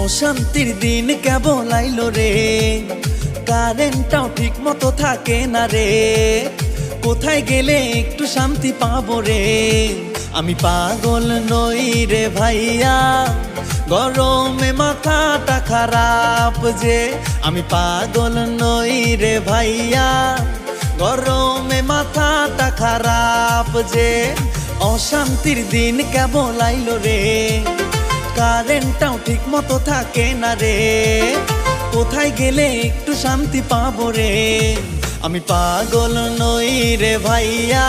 অশান্তির দিন কেবল আইলো রে, কারেন্টটাও ঠিক মতো থাকে না রে। কোথায় গেলে একটু শান্তি পাবো রে। আমি পাগল নই রে ভাইয়া, গরমে মাথাটা খারাপ যে। আমি পাগল নই রে ভাইয়া, গরমে মাথাটা খারাপ যে। অশান্তির দিন কেবল আইলো রে, কারেন্টটাও ঠিক মতো থাকে না রে। কোথায় গেলে একটু শান্তি পাবো রে। আমি পাগল নই রে ভাইয়া,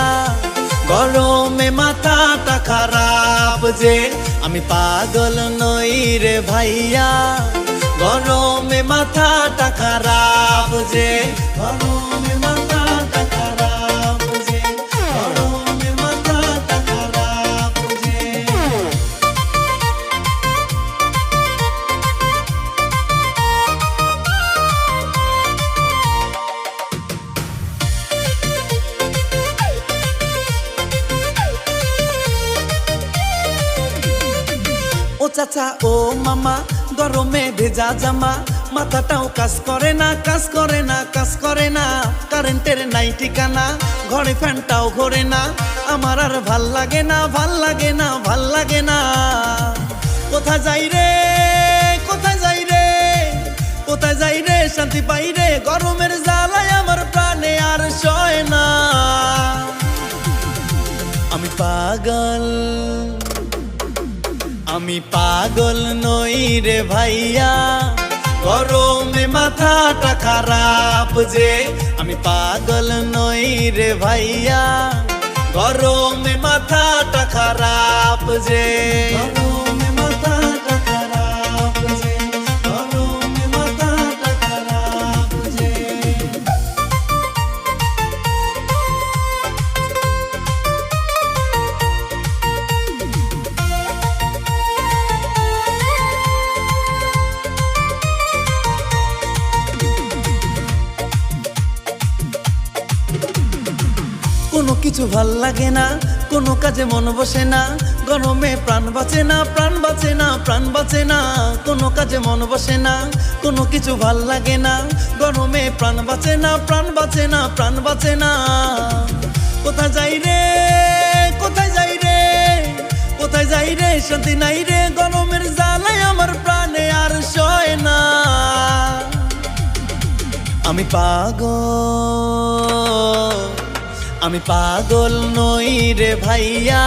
গরমে মাথাটা খারাপ যে। আমি পাগল নই রে ভাইয়া, গরমে মাথাটা খারাপ যে। গরমে মাথাটা খারাপ যে, গরমে মাথাটা খারাপ যে। ও চাচা ও মামা, গরমে ভেজা জামা, মাথাটাও কাজ করে না, কাজ করে না, কাজ করে না। কারেন্টের নাই ঠিকানা, ঘরে ফ্যানটাও ঘোরে না। আমার আর ভাল লাগে না, ভাল লাগে না, ভাল লাগে না। কোথায় যাই রে, কোথায় যাই রে, কোথায় যাই রে, শান্তি পাই রে। গরমের জ্বালায় আমার প্রাণে আর সয় না। আমি পাগল, আমি পাগল নই রে ভাইয়া, গরমে মাথাটা খারাপ যে। আমি পাগল নই রে ভাইয়া, গরমে মাথাটা খারাপ যে। গরমে মাথাটা খারাপ যে, গরমে মাথাটা খারাপ যে। কোনো কিছু ভাল লাগে না, কোনো কাজে মন বসে না। গরমে প্রাণ বাঁচে না, প্রাণ বাঁচে না, প্রাণ বাঁচে না। কোনো কাজে মন বসে না, কোনো কিছু ভাল লাগে না। গরমে প্রাণ বাঁচে না, প্রাণ বাঁচে না, প্রাণ বাঁচে না। কোথায় যাই রে, কোথায় যাই রে, কোথায় যাই রে, শান্তি নাই রে। গরমের জ্বালায় আমার প্রাণে আর সয় না। আমি পাগল, আমি পাগল নই রে ভাইয়া,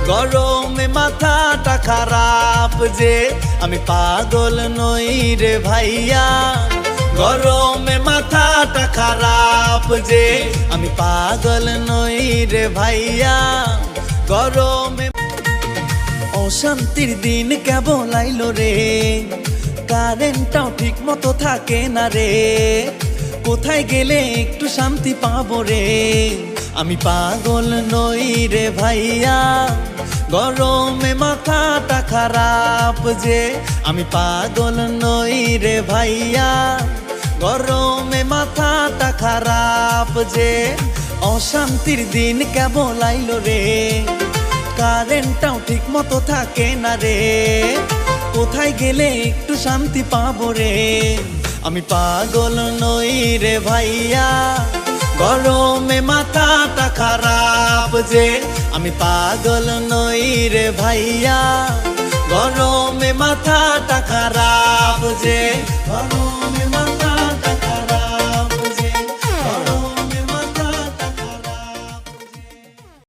গরমে মাথাটা খারাপ যে। আমি পাগল নই রে ভাইয়া, গরমে মাথাটা খারাপ যে। আমি পাগল নই রে ভাইয়া, গরমে। অশান্তির দিন কেবল আইলো রে, কারেন্টটাও ঠিক মতো থাকে না রে। কোথায় গেলে একটু শান্তি পাবো রে। আমি পাগল নই রে ভাইয়া, গরমে মাথাটা খারাপ যে। আমি পাগল নই রে ভাইয়া, গরমে মাথাটা খারাপ যে। অশান্তির দিন কেবল আইলো রে, কারেন্টটাও ঠিক মতো থাকে না রে। কোথায় গেলে একটু শান্তি পাবো রে। আমি পাগল নই রে ভাইয়া, গরমে মাথাটা খারাপ যে। আমি পাগল নই রে ভাইয়া, গরমে মাথাটা খারাপ যে। গরমে